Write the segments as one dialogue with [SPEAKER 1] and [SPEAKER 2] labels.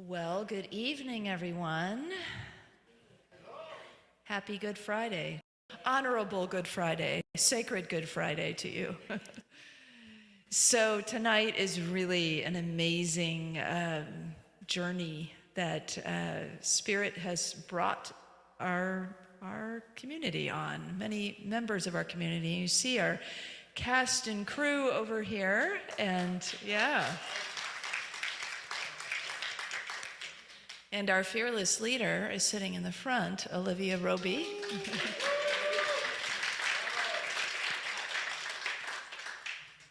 [SPEAKER 1] Well, good evening, everyone. Happy Good Friday. Honorable Good Friday, sacred Good Friday to you. So tonight is really an amazing journey that Spirit has brought our community on, many members of our community. You see our cast and crew over here, and yeah. And our fearless leader is sitting in the front, Olivia Robie.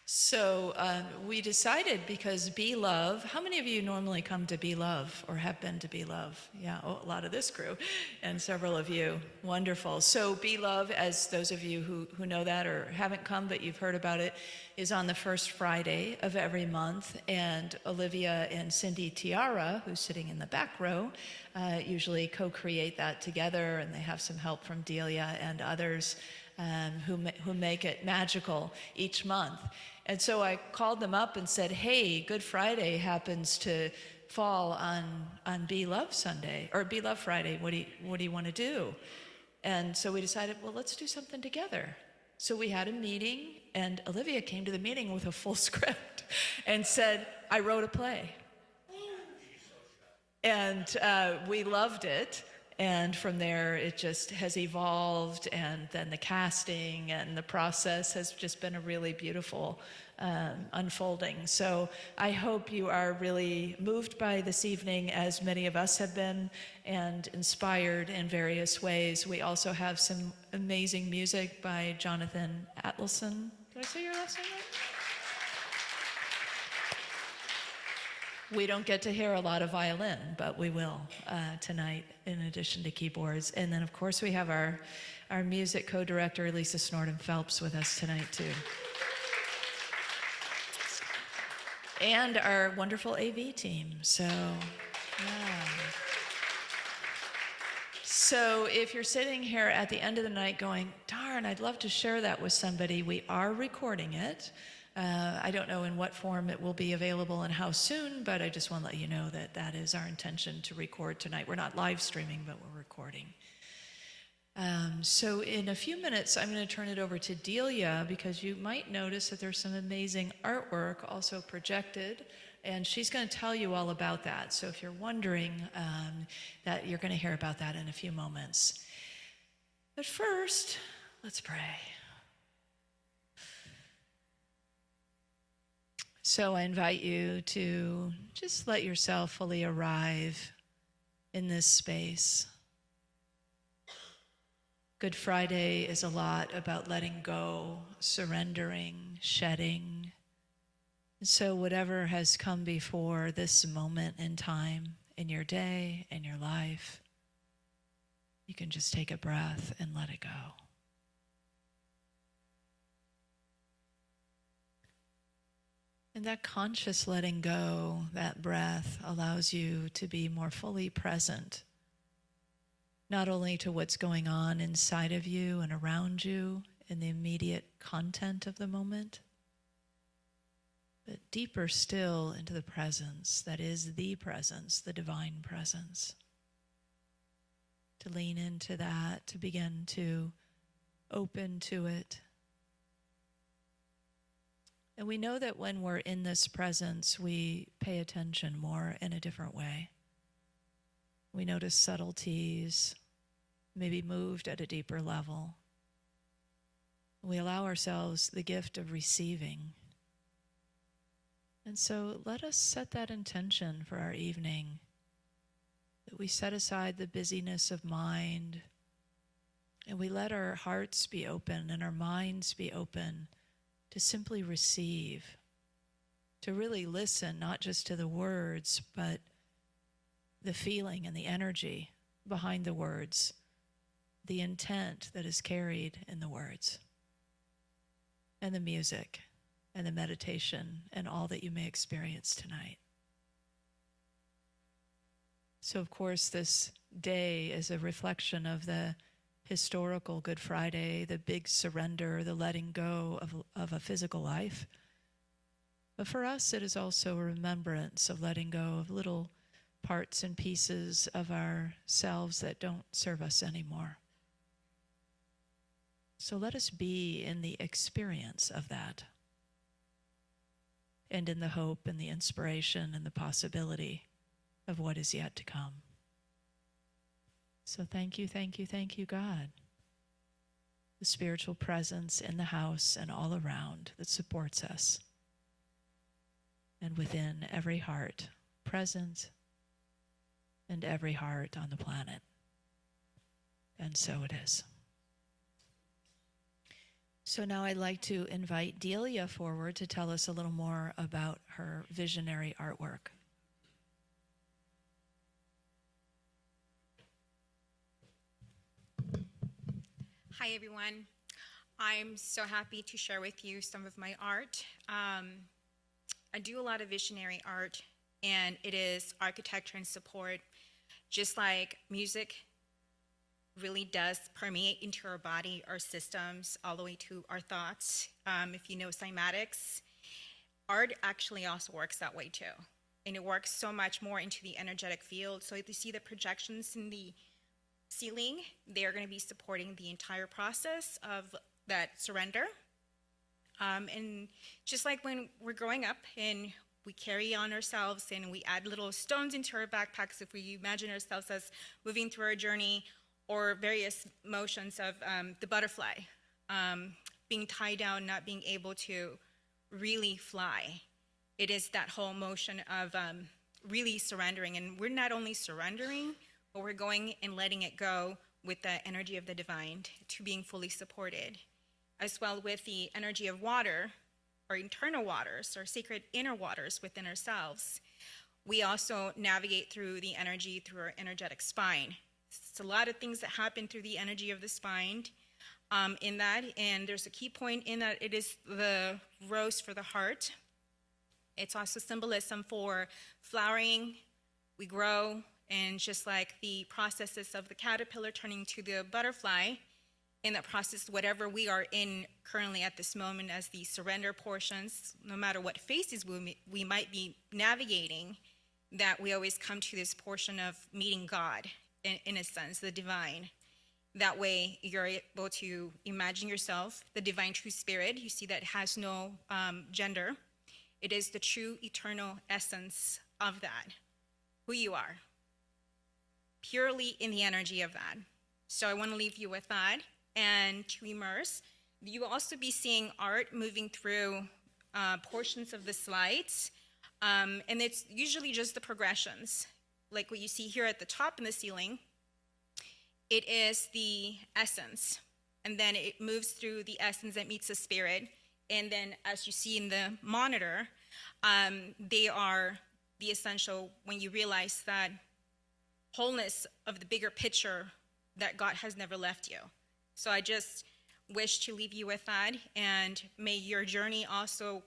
[SPEAKER 1] So we decided, because Be Love, how many of you normally come to Be Love or have been to Be Love? Yeah, a lot of this crew and several of you. Wonderful. So Be Love, as those of you who know that or haven't come but you've heard about it, is on the first Friday of every month. And Olivia and Cindy Tiara, who's sitting in the back row, usually co-create that together, and they have some help from Delia and others who make it magical each month. And so I called them up and said, hey, Good Friday happens to fall on Be Love Sunday, or Be Love Friday. What do you want to do? And so we decided, well, let's do something together. So we had a meeting, and Olivia came to the meeting with a full script and said, I wrote a play. And we loved it. And from there, it just has evolved, and then the casting and the process has just been a really beautiful unfolding. So I hope you are really moved by this evening, as many of us have been, and inspired in various ways. We also have some amazing music by Jonathan Atleson. Did I say your last name right? We don't get to hear a lot of violin, but we will tonight, in addition to keyboards. And then, of course, we have our music co-director, Lisa Snorton Phelps, with us tonight, too. And our wonderful AV team. So, yeah. So if you're sitting here at the end of the night going, darn, I'd love to share that with somebody, we are recording it. I don't know in what form it will be available and how soon, but I just want to let you know that that is our intention to record tonight. We're not live streaming, but we're recording. So in a few minutes, I'm going to turn it over to Delia, because you might notice that there's some amazing artwork also projected, and she's going to tell you all about that. So if you're wondering, that you're going to hear about that in a few moments. But first, let's pray. So I invite you to just let yourself fully arrive in this space. Good Friday is a lot about letting go, surrendering, shedding. And so whatever has come before this moment in time, in your day, in your life, you can just take a breath and let it go. And that conscious letting go, that breath, allows you to be more fully present, not only to what's going on inside of you and around you in the immediate content of the moment, but deeper still into the presence that is the presence, the divine presence. To lean into that, to begin to open to it. And we know that when we're in this presence, we pay attention more in a different way. We notice subtleties, maybe moved at a deeper level. We allow ourselves the gift of receiving. And so let us set that intention for our evening, that we set aside the busyness of mind, and we let our hearts be open and our minds be open to simply receive, to really listen, not just to the words, but the feeling and the energy behind the words, the intent that is carried in the words, and the music, and the meditation, and all that you may experience tonight. So, of course, this day is a reflection of the historical Good Friday, the big surrender, the letting go of a physical life. But for us, it is also a remembrance of letting go of little parts and pieces of ourselves that don't serve us anymore. So let us be in the experience of that, and in the hope and the inspiration and the possibility of what is yet to come. So thank you, God. The spiritual presence in the house and all around that supports us, and within every heart present and every heart on the planet. And so it is. So now I'd like to invite Delia forward to tell us a little more about her visionary artwork.
[SPEAKER 2] Hi, everyone. I'm so happy to share with you some of my art. I do a lot of visionary art, and it is architecture and support, just like music really does permeate into our body, our systems, all the way to our thoughts. If you know cymatics, art actually also works that way too. And it works so much more into the energetic field. So if you see the projections in the ceiling, they are going to be supporting the entire process of that surrender. And just like when we're growing up and we carry on ourselves and we add little stones into our backpacks, if we imagine ourselves as moving through our journey, or various motions of the butterfly, being tied down, not being able to really fly. It is that whole motion of really surrendering. And we're not only surrendering, but we're going and letting it go with the energy of the divine to being fully supported. As well with the energy of water, or internal waters, or sacred inner waters within ourselves. We also navigate through the energy through our energetic spine. It's a lot of things that happen through the energy of the spine in that, and there's a key point in that it is the rose for the heart. It's also symbolism for flowering, we grow, and just like the processes of the caterpillar turning to the butterfly, in that process, whatever we are in currently at this moment as the surrender portions, no matter what phases we might be navigating, that we always come to this portion of meeting God, in a sense, the divine. That way, you're able to imagine yourself, the divine true spirit. You see that has no gender. It is the true eternal essence of that, who you are, purely in the energy of that. So I want to leave you with that and to immerse. You will also be seeing art moving through portions of the slides, and it's usually just the progressions. Like what you see here at the top in the ceiling, it is the essence. And then it moves through the essence that meets the spirit. And then as you see in the monitor, they are the essential when you realize that wholeness of the bigger picture that God has never left you. So I just wish to leave you with that. And may your journey also,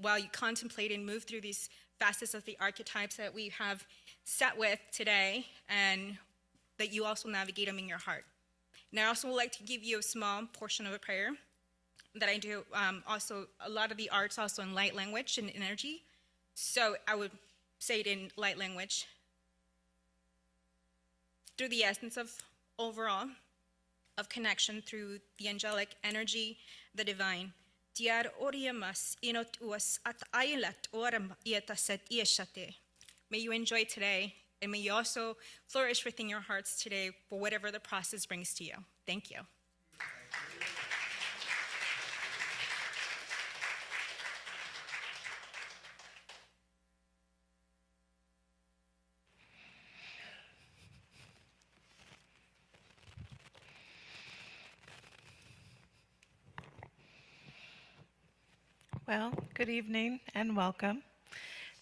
[SPEAKER 2] while you contemplate and move through these facets of the archetypes that we have sat with today, and that you also navigate them in your heart. And I also would like to give you a small portion of a prayer that I do. Also, a lot of the art's also in light language and energy. So I would say it in light language. Through the essence of overall, of connection through the angelic energy, the divine. Diar oriamas inot uas at ailat oram ietaset ieshate. May you enjoy today, and may you also flourish within your hearts today for whatever the process brings to you. Thank you.
[SPEAKER 3] Well, good evening and welcome.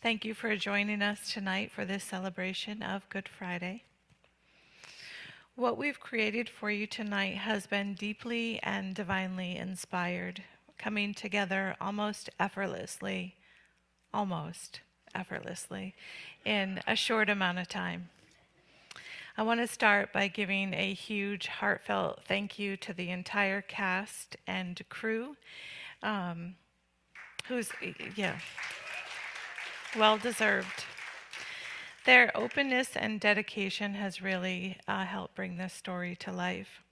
[SPEAKER 3] Thank you for joining us tonight for this celebration of Good Friday. What we've created for you tonight has been deeply and divinely inspired, coming together almost effortlessly in a short amount of time. I want to start by giving a huge heartfelt thank you to the entire cast and crew, well deserved. Their openness and dedication has really helped bring this story to life.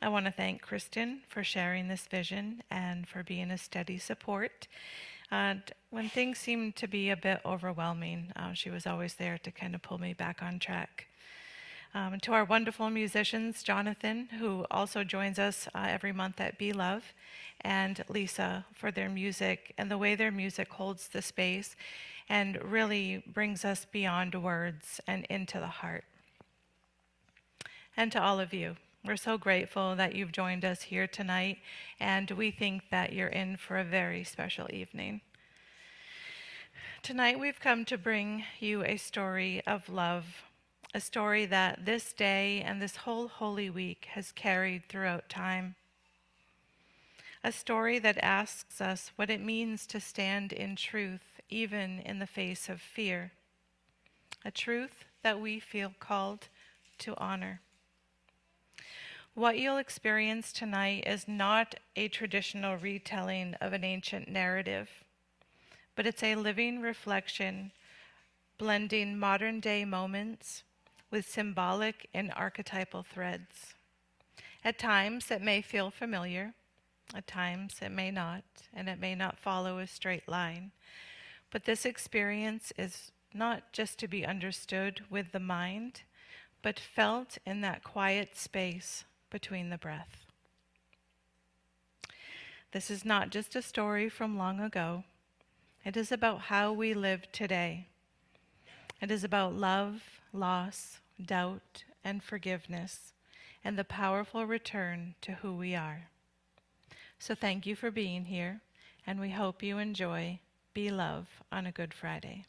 [SPEAKER 3] I want to thank Kristen for sharing this vision and for being a steady support. And when things seemed to be a bit overwhelming, she was always there to kind of pull me back on track. To our wonderful musicians, Jonathan, who also joins us every month at Be Love, and Lisa for their music and the way their music holds the space and really brings us beyond words and into the heart. And to all of you, we're so grateful that you've joined us here tonight, and we think that you're in for a very special evening. Tonight we've come to bring you a story of love, a story that this day and this whole Holy Week has carried throughout time. A story that asks us what it means to stand in truth, even in the face of fear. A truth that we feel called to honor. What you'll experience tonight is not a traditional retelling of an ancient narrative, but it's a living reflection, blending modern-day moments with symbolic and archetypal threads. At times it may feel familiar, at times it may not, and it may not follow a straight line. But this experience is not just to be understood with the mind, but felt in that quiet space between the breath. This is not just a story from long ago. It is about how we live today. It is about love, loss, doubt, and forgiveness, and the powerful return to who we are. So thank you for being here, and we hope you enjoy Be Love on a Good Friday.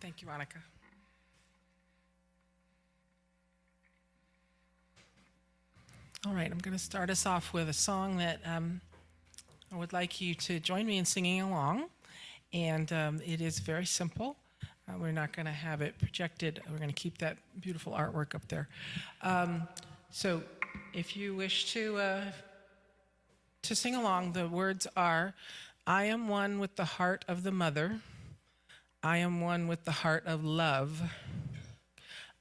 [SPEAKER 4] Thank you, Annika. All right, I'm going to start us off with a song that I would like you to join me in singing along. And it is very simple. We're not going to have it projected. We're going to keep that beautiful artwork up there. So if you wish to sing along, the words are, I am one with the heart of the mother. I am one with the heart of love.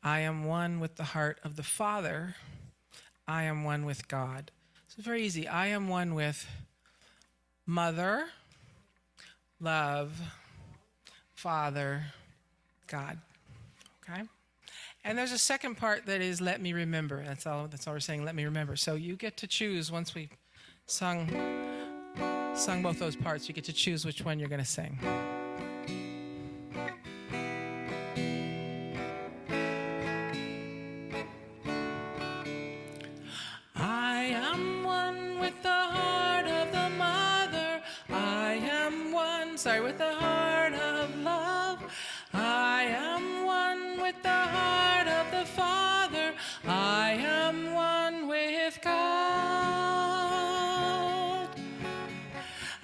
[SPEAKER 4] I am one with the heart of the Father. I am one with God. So it's very easy. I am one with Mother, love, Father, God. Okay? And there's a second part that is let me remember. That's all we're saying, let me remember. So you get to choose once we've sung both those parts, you get to choose which one you're going to sing. With the heart of love, I am one with the heart of the Father, I am one with God.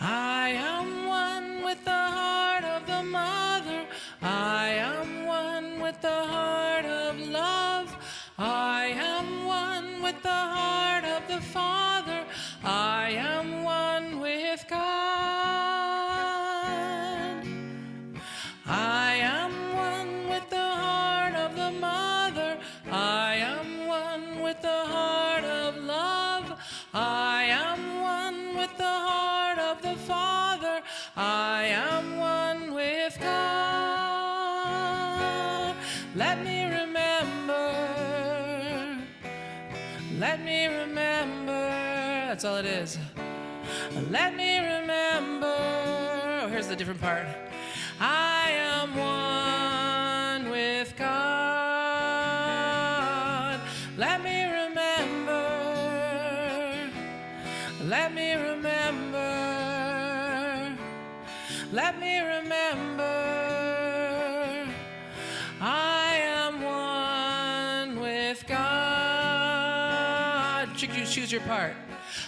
[SPEAKER 4] I am one with the heart of the Mother, I am one with the heart of love, I am one with the heart of the Father, I am one with God. I am one with the heart of the Mother. I am one with the heart of love. I am one with the heart of the Father. I am one with God. Let me remember. Let me remember. That's all it is. Let me remember. Oh, here's the different part. I am one with God. Let me remember. Let me remember. Let me remember. I am one with God. You choose your part.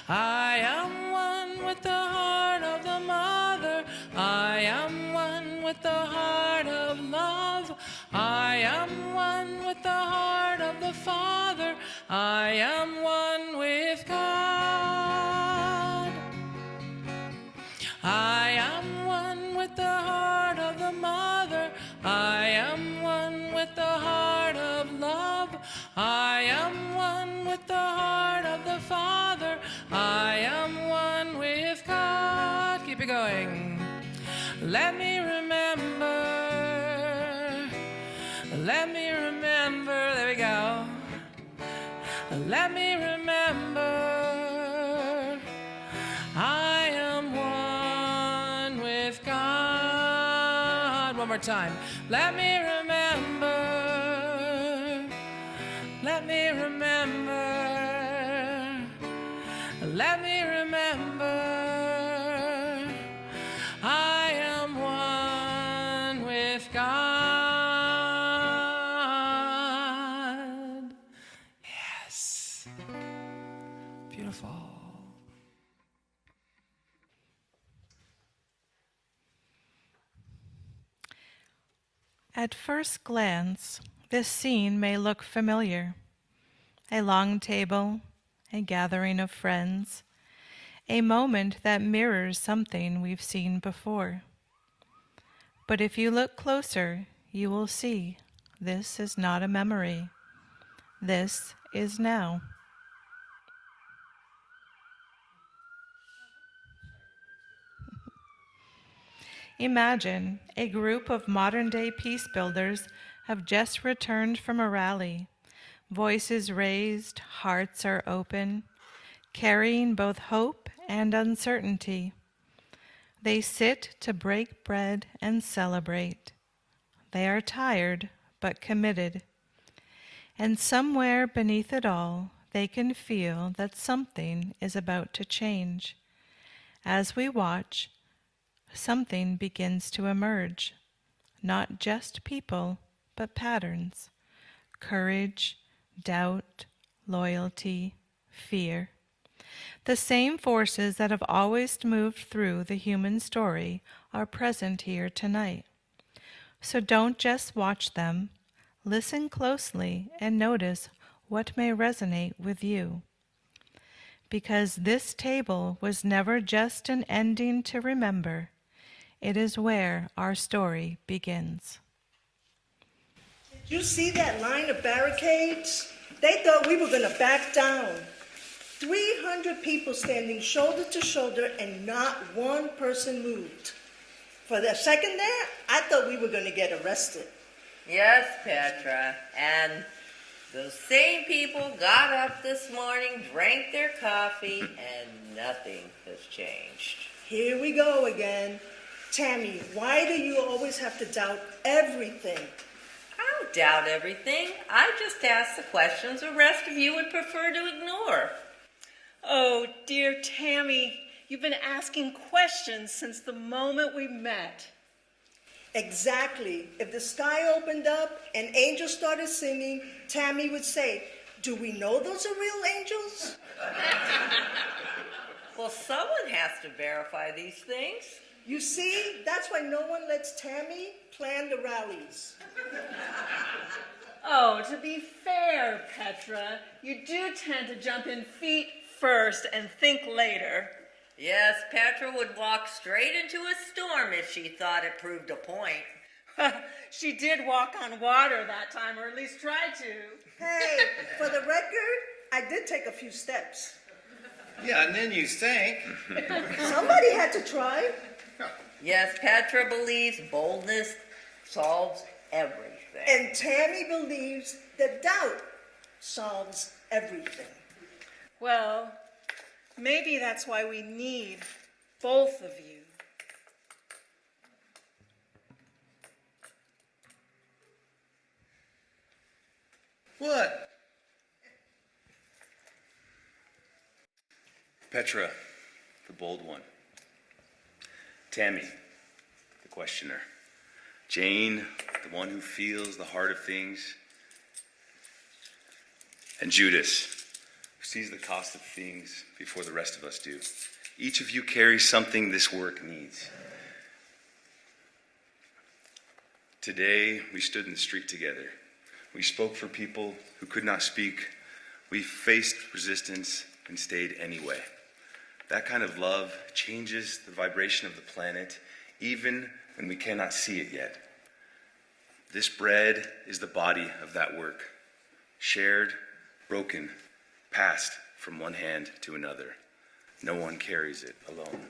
[SPEAKER 4] I am one with the heart of the Mother. I am one with the heart of love. I am one with the heart of the Father. I am one with God. I am one with the heart of the Mother. I am one with the heart of love. I am one with the heart of the Father. I am one with God. Keep it going. Let me remember. Let me remember. There we go. Let me remember. I am one with God. One more time. Let me remember. Let me remember. Let me remember. I am one with God. Yes. Beautiful.
[SPEAKER 3] At first glance, this scene may look familiar. A long table, a gathering of friends, a moment that mirrors something we've seen before. But if you look closer, you will see this is not a memory. This is now. Imagine a group of modern-day peace builders have just returned from a rally. Voices raised, hearts are open, carrying both hope and uncertainty. They sit to break bread and celebrate. They are tired but committed. And somewhere beneath it all, they can feel that something is about to change. As we watch, something begins to emerge. Not just people, but patterns. Courage, doubt, loyalty, fear. The same forces that have always moved through the human story are present here tonight. So don't just watch them. Listen closely and notice what may resonate with you. Because this table was never just an ending to remember. It is where our story begins.
[SPEAKER 5] Did you see that line of barricades? They thought we were going to back down. 300 people standing shoulder to shoulder and not one person moved. For a second there, I thought we were going to get arrested.
[SPEAKER 6] Yes, Petra, and those same people got up this morning, drank their coffee, and nothing has changed.
[SPEAKER 5] Here we go again. Tammy, why do you always have to doubt everything?
[SPEAKER 6] I don't doubt everything. I just ask the questions the rest of you would prefer to ignore.
[SPEAKER 7] Oh, dear Tammy, you've been asking questions since the moment we met.
[SPEAKER 5] Exactly. If the sky opened up and angels started singing, Tammy would say, "Do we know those are real angels?"
[SPEAKER 6] Well, someone has to verify these things.
[SPEAKER 5] You see, that's why no one lets Tammy plan the rallies.
[SPEAKER 7] Oh, to be fair, Petra, you do tend to jump in feet first and think later.
[SPEAKER 6] Yes, Petra would walk straight into a storm if she thought it proved a point.
[SPEAKER 7] She did walk on water that time, or at least tried to.
[SPEAKER 5] Hey, for the record, I did take a few steps.
[SPEAKER 8] Yeah, and then you sank.
[SPEAKER 5] Somebody had to try.
[SPEAKER 6] Yes, Petra believes boldness solves everything.
[SPEAKER 5] And Tammy believes that doubt solves everything.
[SPEAKER 7] Well, maybe that's why we need both of you.
[SPEAKER 8] What? Petra, the bold one. Tammy, the questioner. Jane, the one who feels the heart of things. And Judas, who sees the cost of things before the rest of us do. Each of you carries something this work needs. Today, we stood in the street together. We spoke for people who could not speak. We faced resistance and stayed anyway. That kind of love changes the vibration of the planet, even when we cannot see it yet. This bread is the body of that work, shared, broken, passed from one hand to another. No one carries it alone.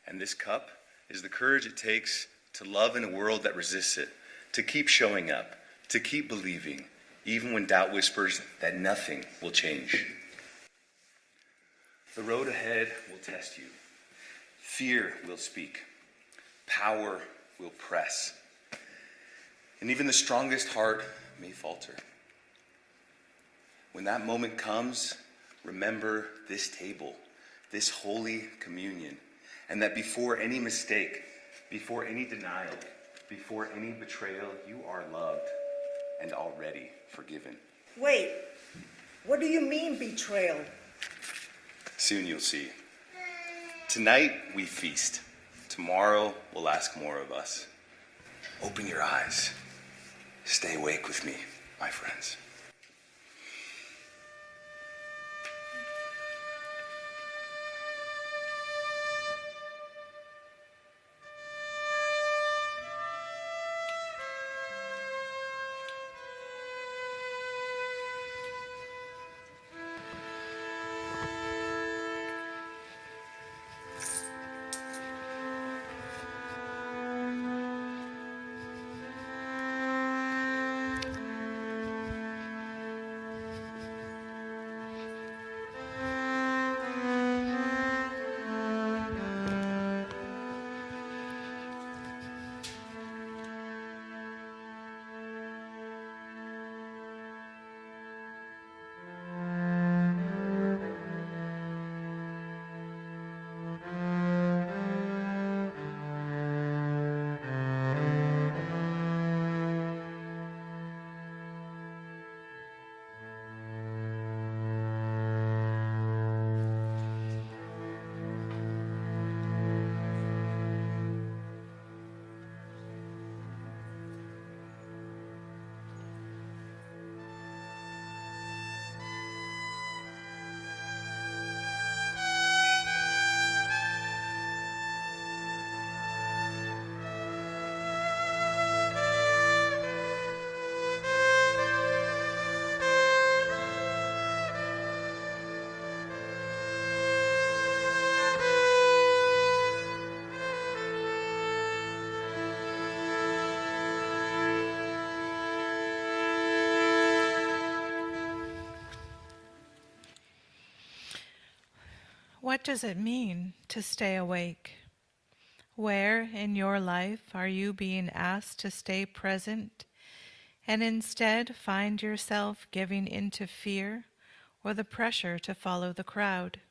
[SPEAKER 8] And this cup is the courage it takes to love in a world that resists it, to keep showing up, to keep believing, even when doubt whispers that nothing will change. The road ahead will test you. Fear will speak. Power will press. And even the strongest heart may falter. When that moment comes, remember this table, this holy communion, and that before any mistake, before any denial, before any betrayal, you are loved and already forgiven.
[SPEAKER 5] Wait, what do you mean betrayal?
[SPEAKER 8] Soon you'll see. Tonight we feast. Tomorrow will ask more of us. Open your eyes. Stay awake with me, my friends.
[SPEAKER 3] What does it mean to stay awake? Where in your life are you being asked to stay present and instead find yourself giving into fear or the pressure to follow the crowd?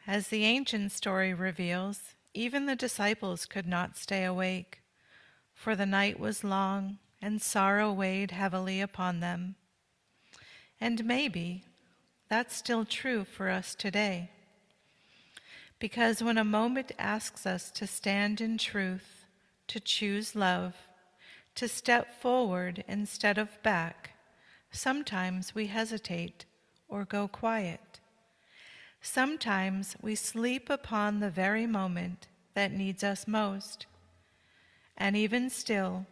[SPEAKER 3] As the ancient story reveals, even the disciples could not stay awake, for the night was long and sorrow weighed heavily upon them. And maybe that's still true for us today. Because when a moment asks us to stand in truth, to choose love, to step forward instead of back, sometimes we hesitate or go quiet. Sometimes we sleep upon the very moment that needs us most. And even still,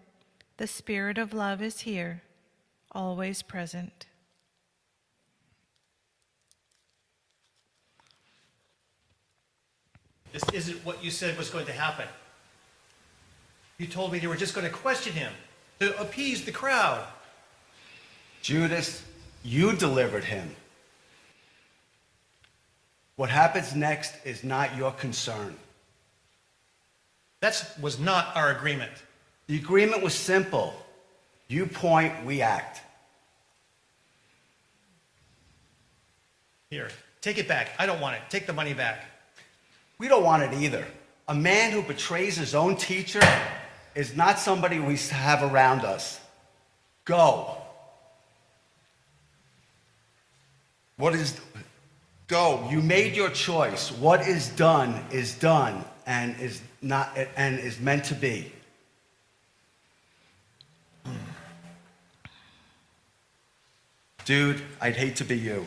[SPEAKER 3] the Spirit of love is here, always present.
[SPEAKER 9] This isn't what you said was going to happen. You told me they were just going to question him, to appease the crowd.
[SPEAKER 10] Judas, you delivered him. What happens next is not your concern.
[SPEAKER 9] That was not our agreement.
[SPEAKER 10] The agreement was simple. You point, we act.
[SPEAKER 9] Here, take it back. I don't want it. Take the money back.
[SPEAKER 10] We don't want it either. A man who betrays his own teacher is not somebody we have around us. Go. Go. You made your choice. What is done and is not and is meant to be. Dude, I'd hate to be you.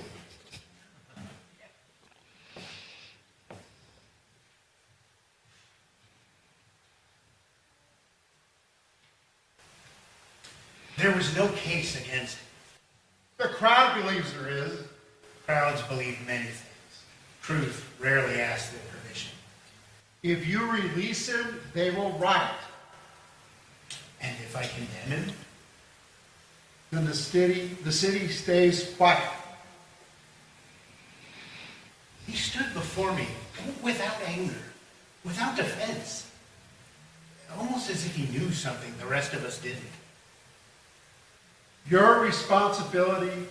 [SPEAKER 11] There was no case against him.
[SPEAKER 12] The crowd believes there is.
[SPEAKER 11] Crowds believe many things. Truth rarely asks their permission.
[SPEAKER 12] If you release him, they will riot.
[SPEAKER 11] And if I condemn him,
[SPEAKER 12] Then the city stays quiet.
[SPEAKER 11] he stood before me without anger, without defense. Almost as if he knew something the rest of us didn't.
[SPEAKER 12] Your responsibility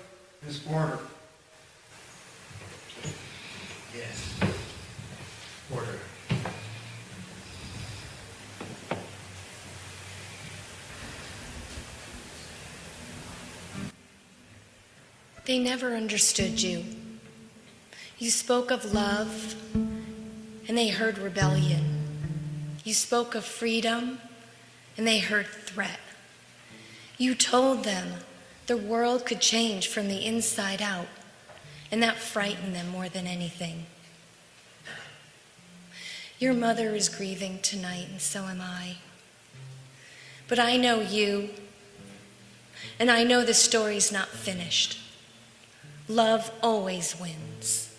[SPEAKER 12] is order.
[SPEAKER 11] Yes. Order.
[SPEAKER 13] They never understood you. You spoke of love, and they heard rebellion. You spoke of freedom, and they heard threat. You told them the world could change from the inside out, and that frightened them more than anything. Your mother is grieving tonight, and so am I. But I know you, and I know the story's not finished. Love always wins.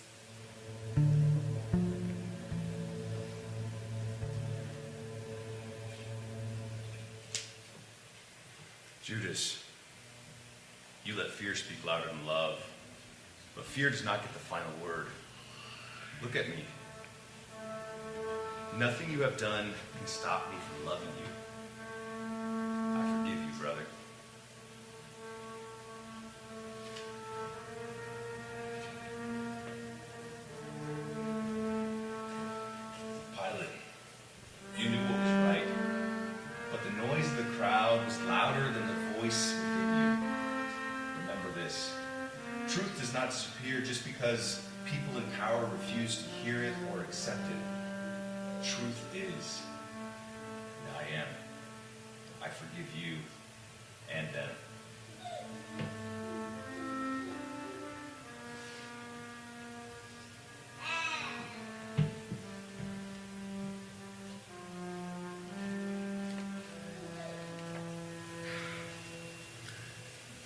[SPEAKER 14] Judas, you let fear speak louder than love, but fear does not get the final word. Look at me. Nothing you have done can stop me from loving you. I forgive you, brother. Pilate, you knew what was right, but the noise of the crowd was louder than the voice within you. Remember this. Truth does not disappear just because people in power refuse to hear it or accept it. Truth is, and I am. I forgive you and them.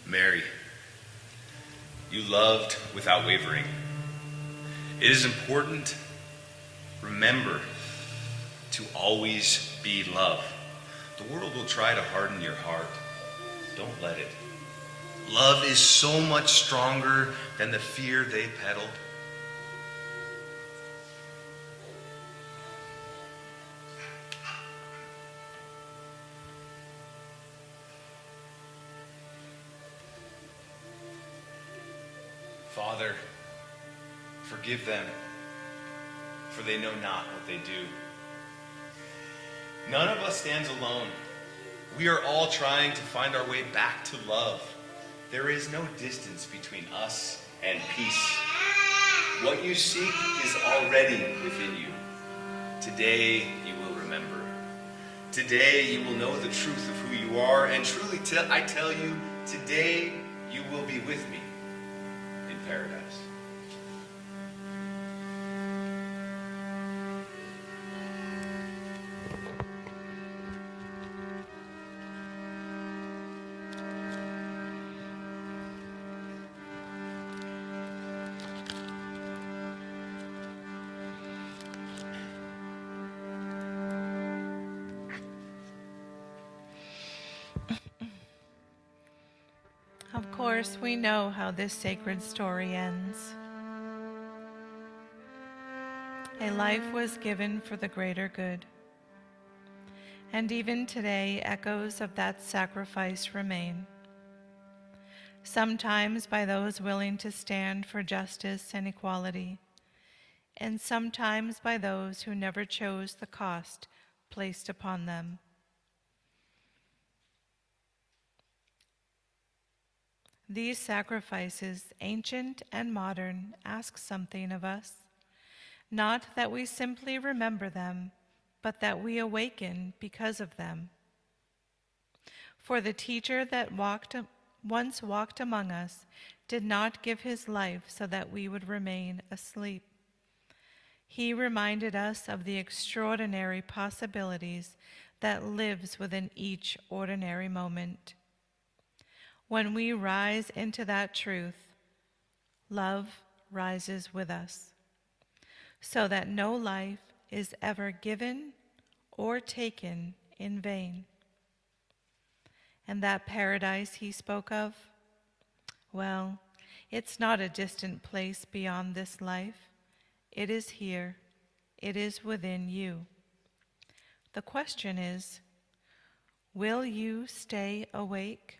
[SPEAKER 14] Mary, you loved without wavering. It is important, remember, to always be love. The world will try to harden your heart. Don't let it. Love is so much stronger than the fear they peddle. Father, forgive them, for they know not what they do. None of us stands alone. We are all trying to find our way back to love. There is no distance between us and peace. What you seek is already within you. Today you will remember. Today you will know the truth of who you are, and truly I tell you, today you will be with me in paradise.
[SPEAKER 3] Of course, we know how this sacred story ends. A life was given for the greater good. And even today, echoes of that sacrifice remain. Sometimes by those willing to stand for justice and equality, and sometimes by those who never chose the cost placed upon them. These sacrifices, ancient and modern, ask something of us. Not that we simply remember them, but that we awaken because of them. For the teacher that once walked among us did not give his life so that we would remain asleep. He reminded us of the extraordinary possibilities that lives within each ordinary moment. When we rise into that truth, love rises with us, so that no life is ever given or taken in vain. And that paradise he spoke of, well, it's not a distant place beyond this life. It is here. It is within you. The question is, will you stay awake?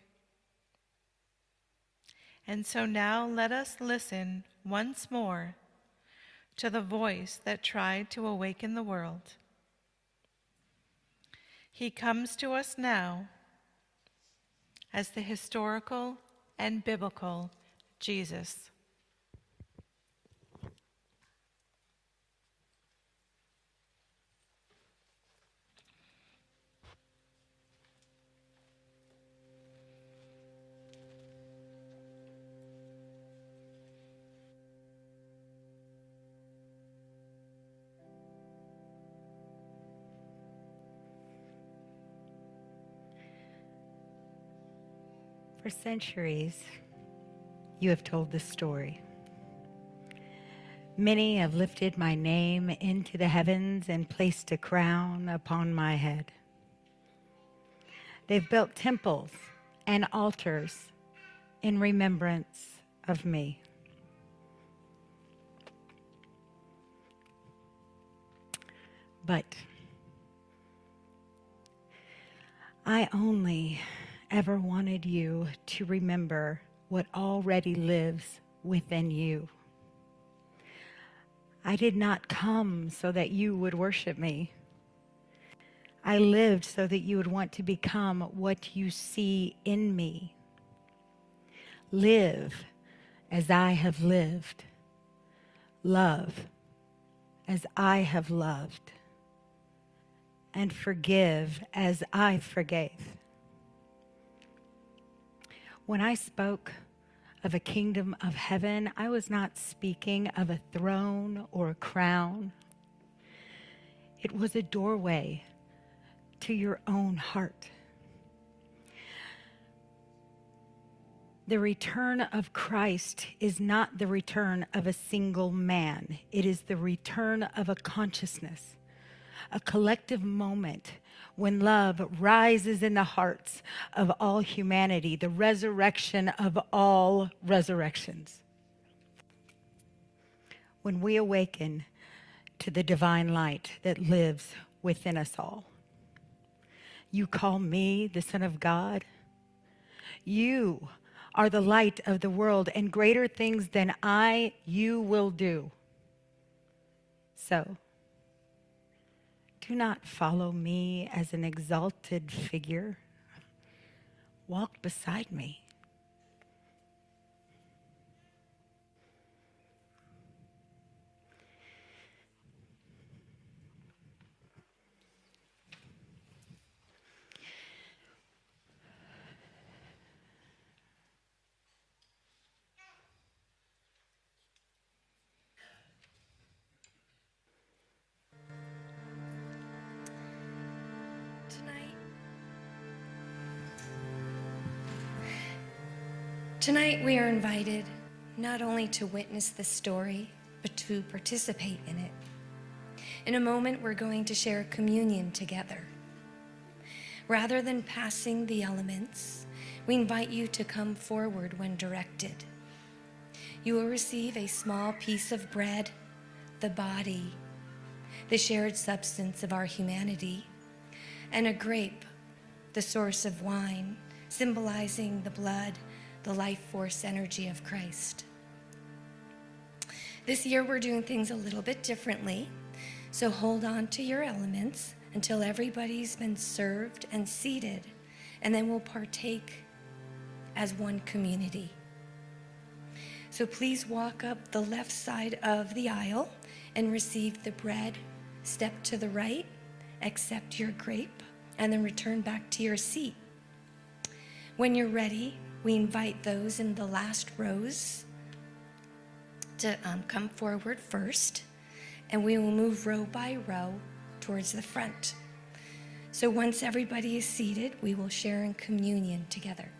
[SPEAKER 3] And so now let us listen once more to the voice that tried to awaken the world. He comes to us now as the historical and biblical Jesus.
[SPEAKER 15] For centuries, you have told this story. Many have lifted my name into the heavens and placed a crown upon my head. They've built temples and altars in remembrance of me. But I only ever wanted you to remember what already lives within you. I did not come so that you would worship me. I lived so that you would want to become what you see in me. Live as I have lived. Love as I have loved. And forgive as I forgave. When I spoke of a kingdom of heaven, I was not speaking of a throne or a crown. It was a doorway to your own heart. The return of Christ is not the return of a single man. It is the return of a consciousness, a collective moment when love rises in the hearts of all humanity, the resurrection of all resurrections. When we awaken to the divine light that lives within us all. You call me the Son of God? You are the light of the world, and greater things than you will do. So, do not follow me as an exalted figure. Walk beside me.
[SPEAKER 13] Tonight we are invited not only to witness the story, but to participate in it. In a moment, we're going to share communion together. Rather than passing the elements, we invite you to come forward when directed. You will receive a small piece of bread, the body, the shared substance of our humanity, and a grape, the source of wine, symbolizing the blood, the life force energy of Christ. This year we're doing things a little bit differently, so hold on to your elements until everybody's been served and seated, and then we'll partake as one community. So please walk up the left side of the aisle and receive the bread. Step to the right, accept your grape, and then return back to your seat. When you're ready, we invite those in the last rows to come forward first, and we will move row by row towards the front. So once everybody is seated, we will share in communion together.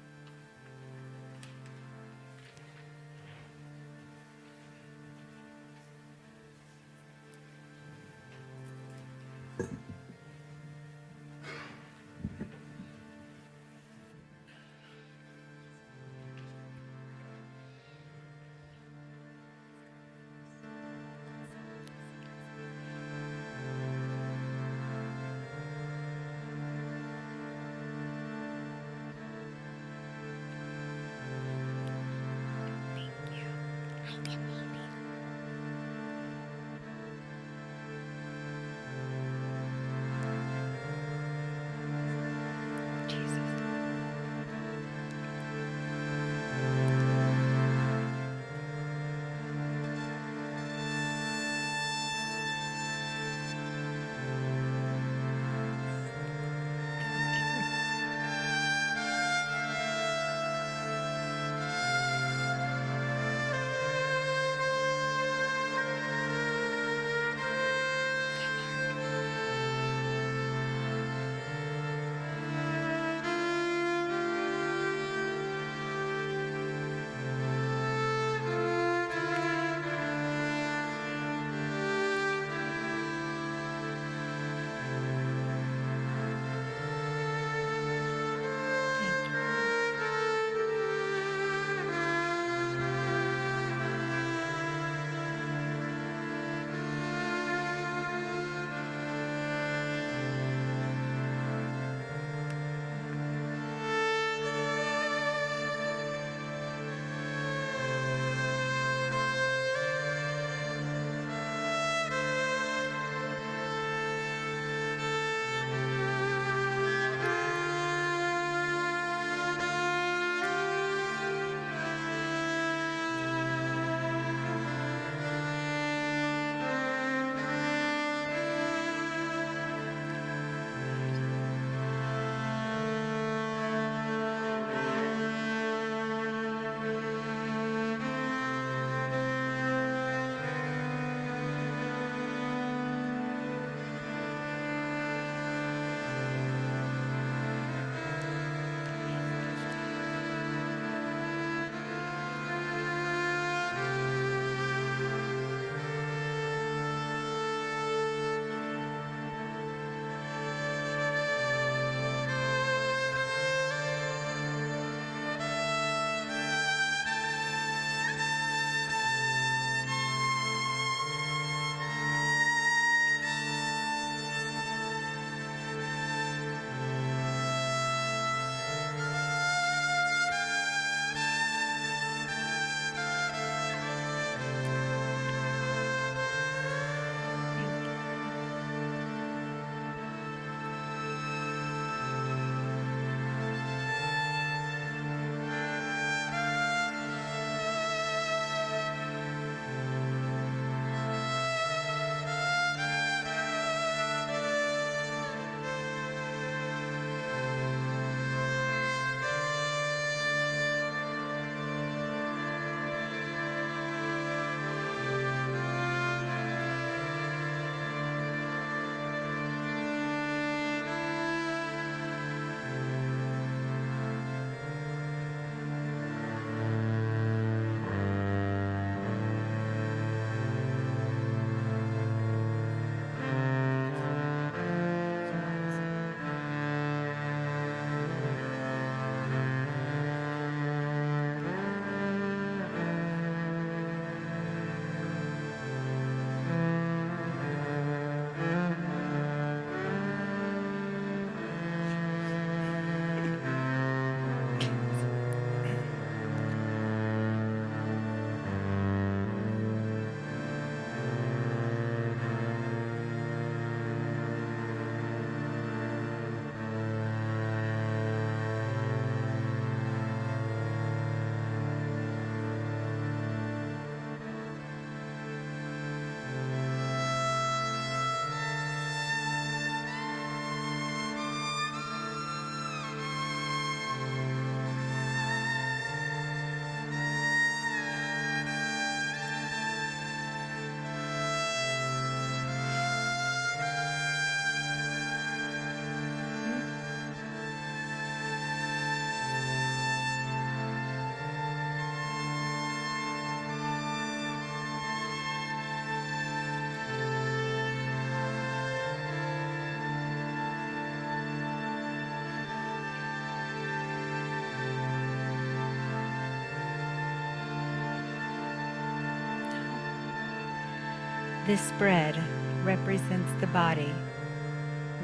[SPEAKER 15] This bread represents the body,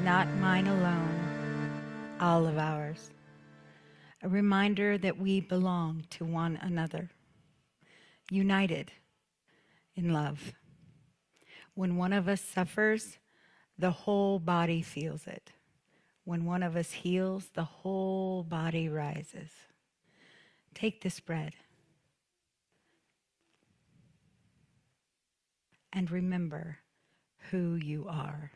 [SPEAKER 15] not mine alone, all of ours. A reminder that we belong to one another, united in love. When one of us suffers, the whole body feels it. When one of us heals, the whole body rises. Take this bread and remember who you are.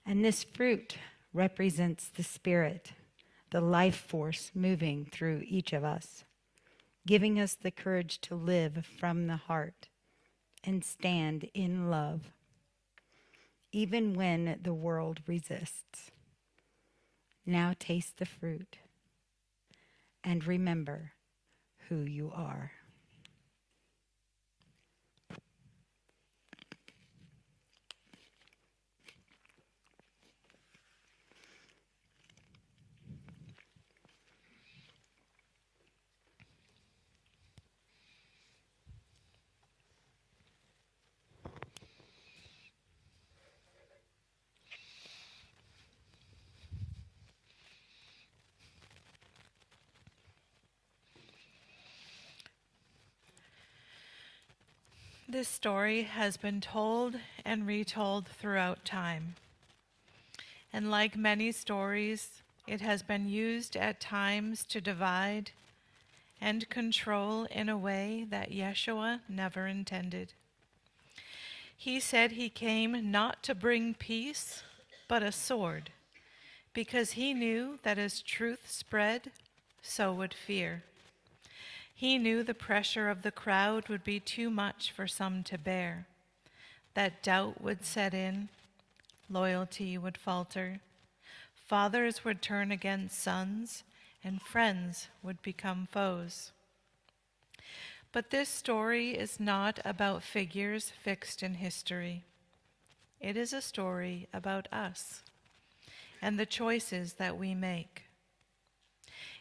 [SPEAKER 15] And this fruit represents the Spirit, the life force moving through each of us, giving us the courage to live from the heart and stand in love, even when the world resists. Now taste the fruit and remember who you are.
[SPEAKER 3] This story has been told and retold throughout time. And like many stories, it has been used at times to divide and control in a way that Yeshua never intended. He said he came not to bring peace, but a sword, because he knew that as truth spread, so would fear. He knew the pressure of the crowd would be too much for some to bear, that doubt would set in, loyalty would falter, fathers would turn against sons, and friends would become foes. But this story is not about figures fixed in history. It is a story about us and the choices that we make.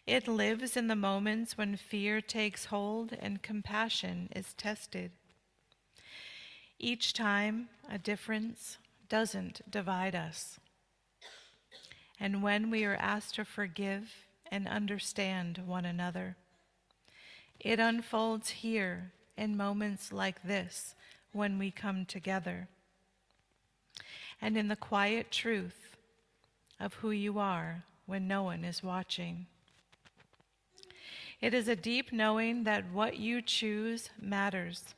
[SPEAKER 3] It lives in the moments when fear takes hold and compassion is tested. Each time, a difference doesn't divide us. And when we are asked to forgive and understand one another, it unfolds here in moments like this when we come together. And in the quiet truth of who you are when no one is watching. It is a deep knowing that what you choose matters,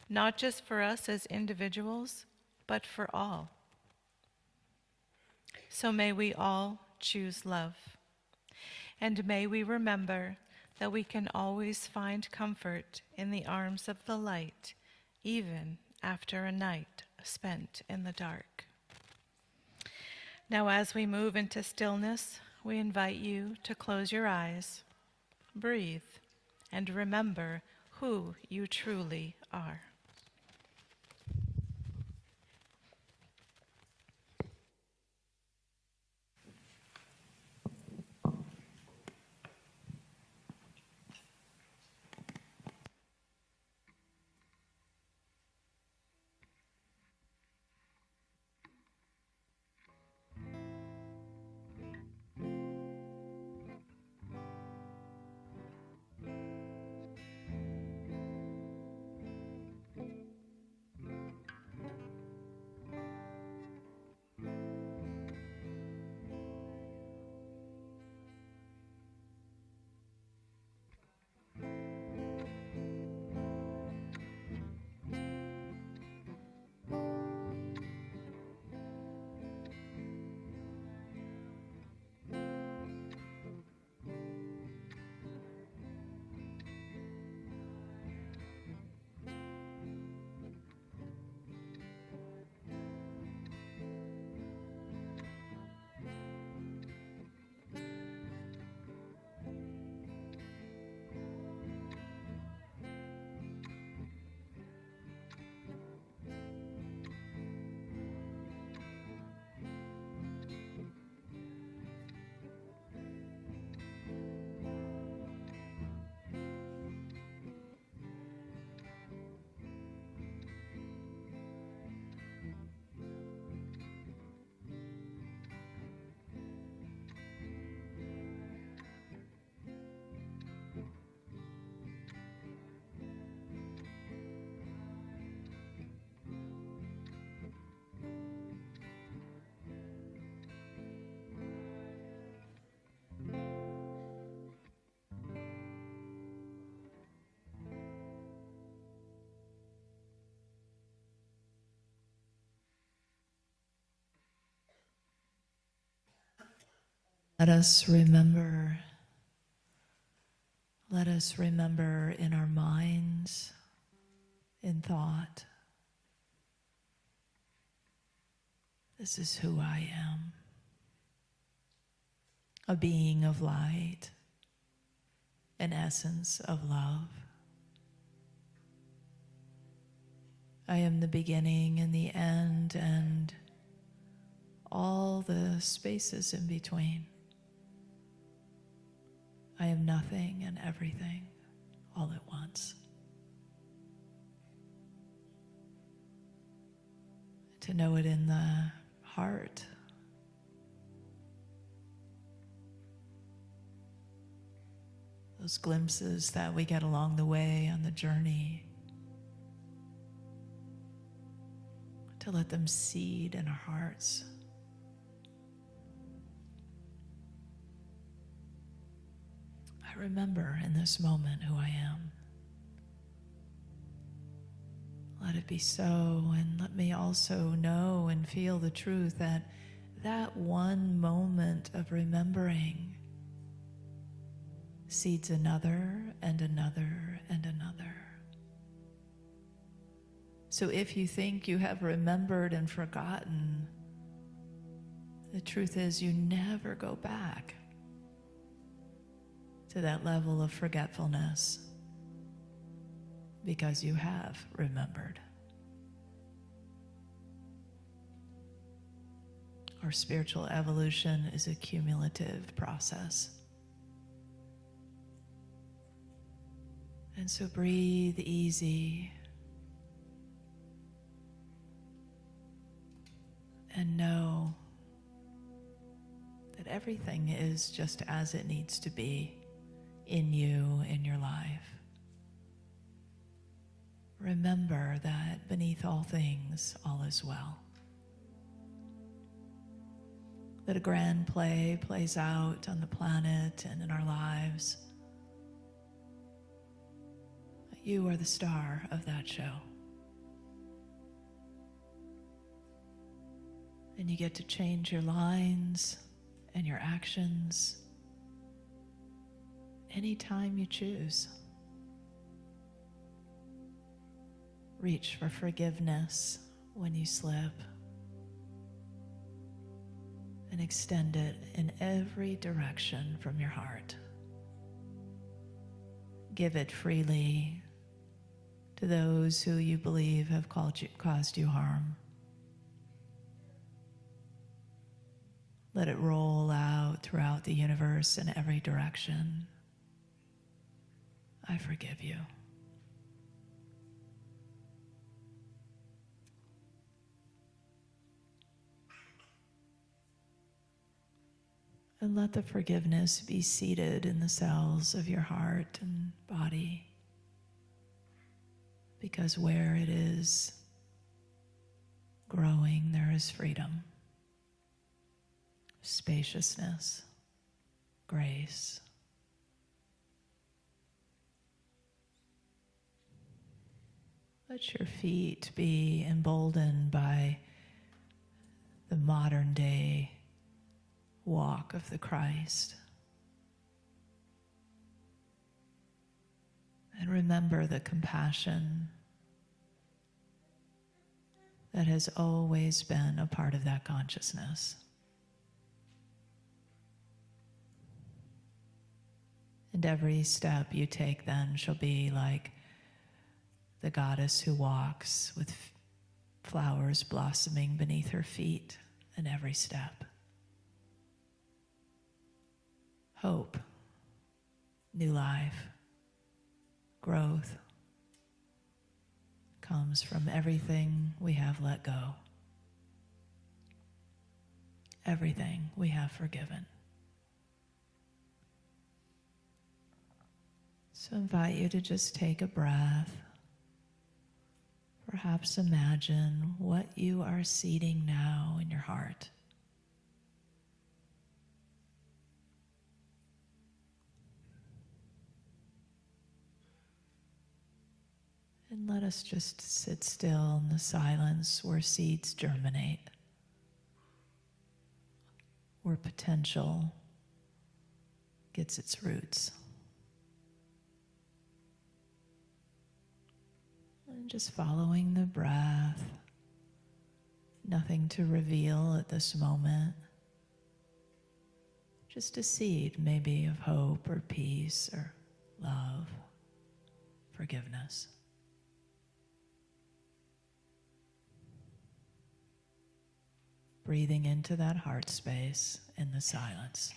[SPEAKER 3] not just for us as individuals, but for all. So may we all choose love. And may we remember that we can always find comfort in the arms of the light, even after a night spent in the dark. Now, as we move into stillness, we invite you to close your eyes, breathe, and remember who you truly are.
[SPEAKER 1] Let us remember. Let us remember in our minds, in thought, this is who I am. A being of light, an essence of love. I am the beginning and the end and all the spaces in between. I am nothing and everything all at once. To know it in the heart. Those glimpses that we get along the way on the journey. To let them seed in our hearts. I remember in this moment who I am. Let it be so, and let me also know and feel the truth that that one moment of remembering seeds another and another and another. So if you think you have remembered and forgotten, the truth is you never go back to that level of forgetfulness because you have remembered. Our spiritual evolution is a cumulative process. And so breathe easy and know that everything is just as it needs to be in you, in your life. Remember that beneath all things, all is well. That a grand play plays out on the planet and in our lives. You are the star of that show. And you get to change your lines and your actions anytime you choose. Reach for forgiveness when you slip and extend it in every direction from your heart. Give it freely to those who you believe have caused you harm. Let it roll out throughout the universe in every direction. I forgive you. And let the forgiveness be seated in the cells of your heart and body. Because where it is growing, there is freedom, spaciousness, grace. Let your feet be emboldened by the modern day walk of the Christ. And remember the compassion that has always been a part of that consciousness. And every step you take then shall be like the goddess who walks with flowers blossoming beneath her feet in every step. Hope, new life, growth comes from everything we have let go, everything we have forgiven. So I invite you to just take a breath. Perhaps imagine what you are seeding now in your heart. And let us just sit still in the silence where seeds germinate, where potential gets its roots. And just following the breath, nothing to reveal at this moment. Just a seed, maybe, of hope or peace or love, forgiveness. Breathing into that heart space in the silence.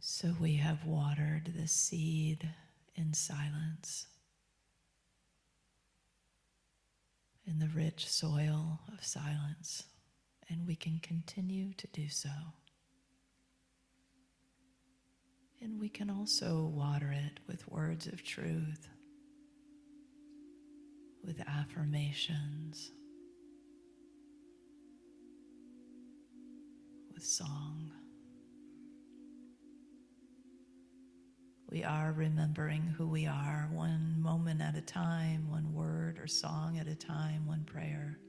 [SPEAKER 1] So we have watered the seed in silence, in the rich soil of silence, and we can continue to do so. And we can also water it with words of truth, with affirmations, with song. We are remembering who we are, one moment at a time, one word or song at a time, one prayer,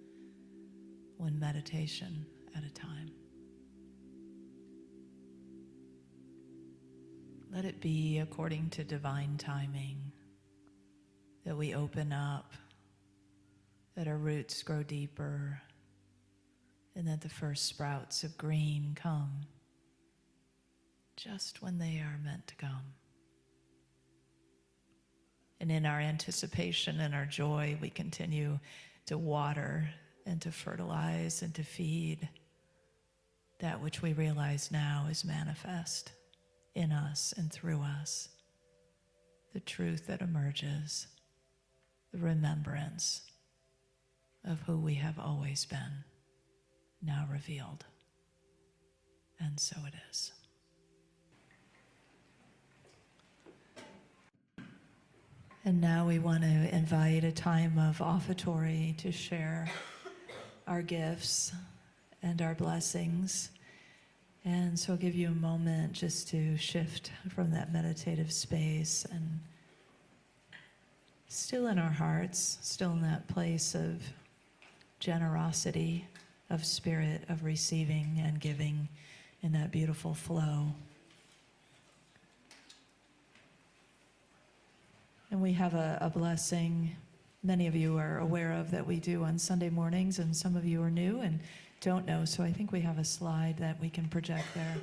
[SPEAKER 1] one meditation at a time. Let it be according to divine timing that we open up, that our roots grow deeper, and that the first sprouts of green come just when they are meant to come. And in our anticipation and our joy, we continue to water and to fertilize and to feed that which we realize now is manifest in us and through us. The truth that emerges, the remembrance of who we have always been, now revealed. And so it is. And now we want to invite a time of offertory to share our gifts and our blessings. And so I'll give you a moment just to shift from that meditative space and still in our hearts, still in that place of generosity, of spirit, of receiving and giving in that beautiful flow. And we have a blessing many of you are aware of that we do on Sunday mornings, and some of you are new and don't know, so I think we have a slide that we can project there.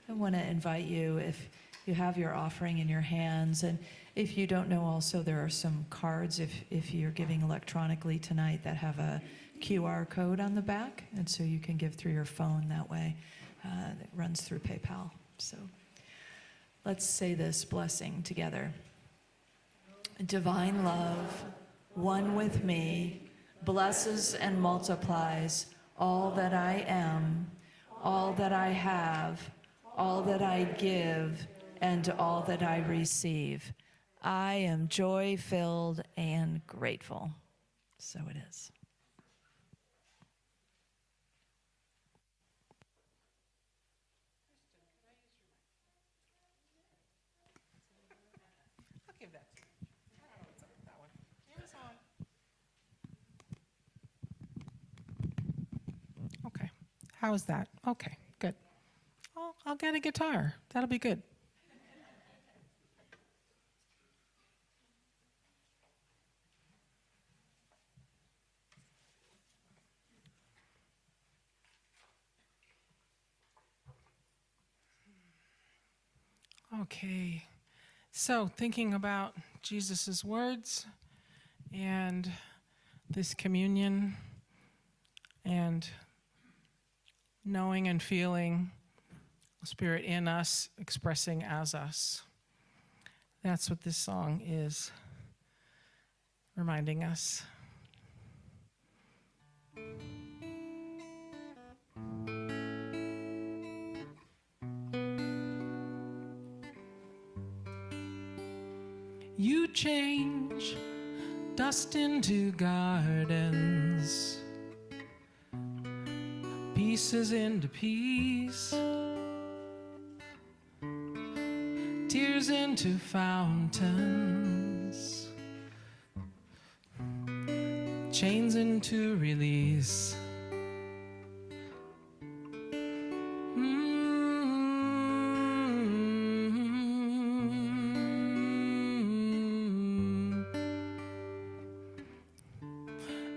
[SPEAKER 1] I want to invite you, if you have your offering in your hands, and if you don't know also, there are some cards if you're giving electronically tonight that have a QR code on the back, and so you can give through your phone that way. It runs through PayPal. So let's say this blessing together. Divine love, one with me, blesses and multiplies all that I am, all that I have, all that I give, and all that I receive. I am joy-filled and grateful. So it is.
[SPEAKER 4] I'll give that to you. That one. Hands on. Okay. How is that? Okay, good. I'll get a guitar. That'll be good. Okay, so thinking about Jesus' words and this communion and knowing and feeling the Spirit in us, expressing as us. That's what this song is reminding us. You change dust into gardens, pieces into peace, tears into fountains, chains into release.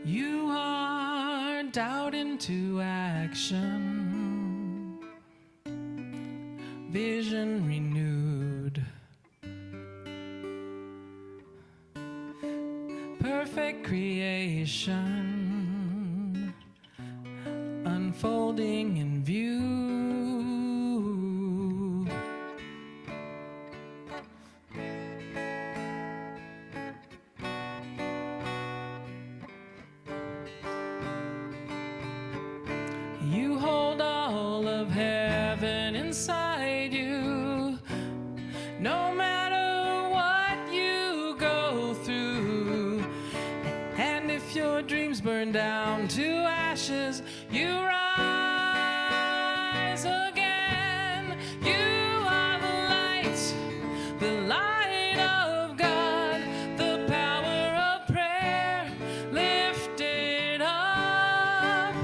[SPEAKER 4] You are doubt into action, vision renewed, perfect creation, unfolding in view. You hold all of heaven inside you, no matter what you go through. And if your dreams burn down to ashes, you rise again. You are the light of God, the power of prayer lifted up.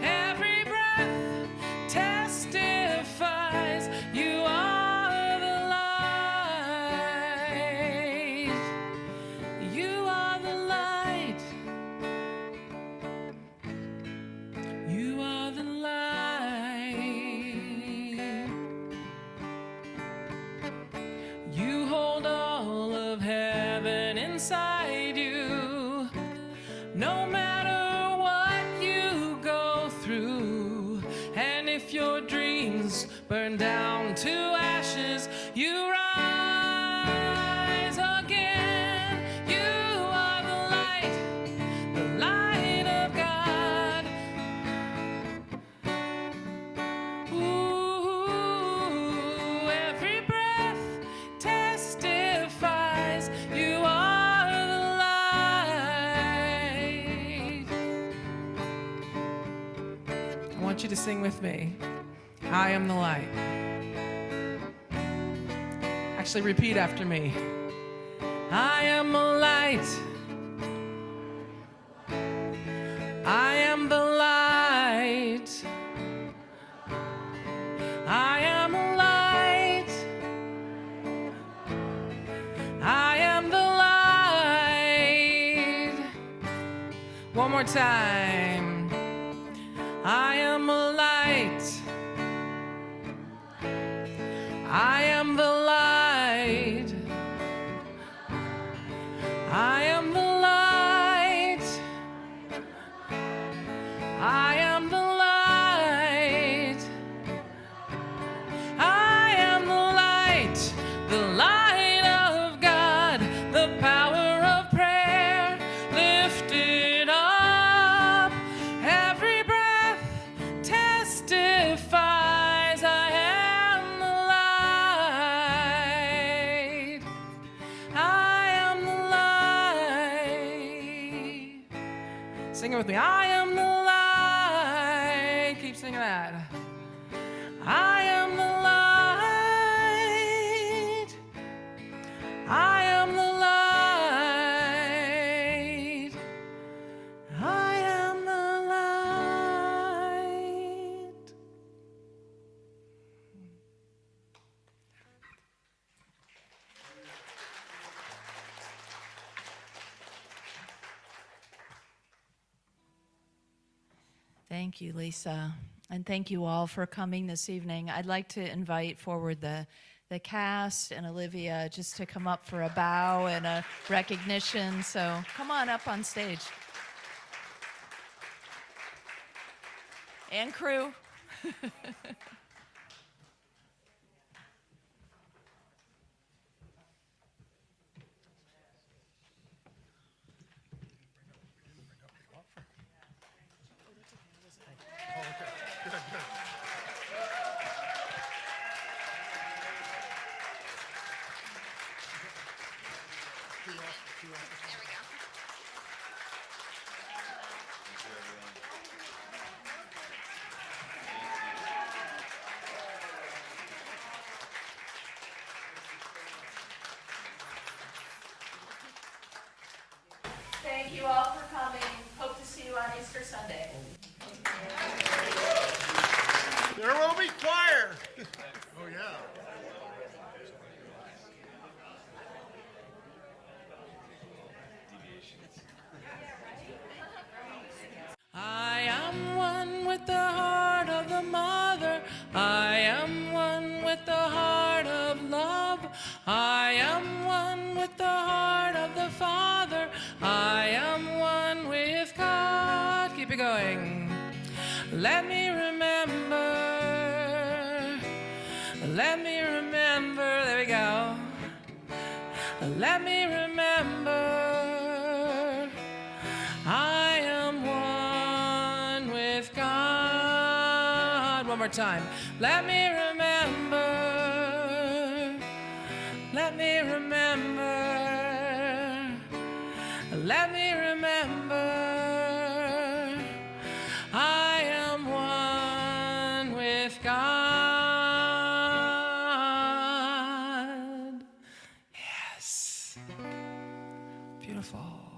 [SPEAKER 4] Every breath testifies you are the light. You are the light. You are the light. You hold all of heaven inside you, no matter what you go through. And if your dreams burn down to ashes, you rise again. You are the light of God. Ooh, every breath testifies you are the light. I want you to sing with me. I am the light. Actually, repeat after me. I am a light. I am the light. I am a light. I am the light. One more time. I am a light. I am the light. I am the light. I am the light. I am the light of God, the power of prayer lifted up. Every breath testifies I am the light. I am the light. Sing it with me. I am the light. Keep singing that. I am the light. I am the light. I am the light.
[SPEAKER 1] Thank you, Lisa. And thank you all for coming this evening. I'd like to invite forward the cast and Olivia just to come up for a bow and a recognition. So come on up on stage. And crew. Thank you all for coming. Hope to see you on Easter Sunday.
[SPEAKER 12] There will be choir. Oh, yeah.
[SPEAKER 4] I am one with the heart of the mother. I am one with the heart of love. I am one with the heart of the Father. I am one with God. Keep it going. Let me remember. Let me remember. There we go. Let me remember. I am one with God. One more time. Let me remember. Let me remember. Let me remember. I am one with God. Yes. Beautiful.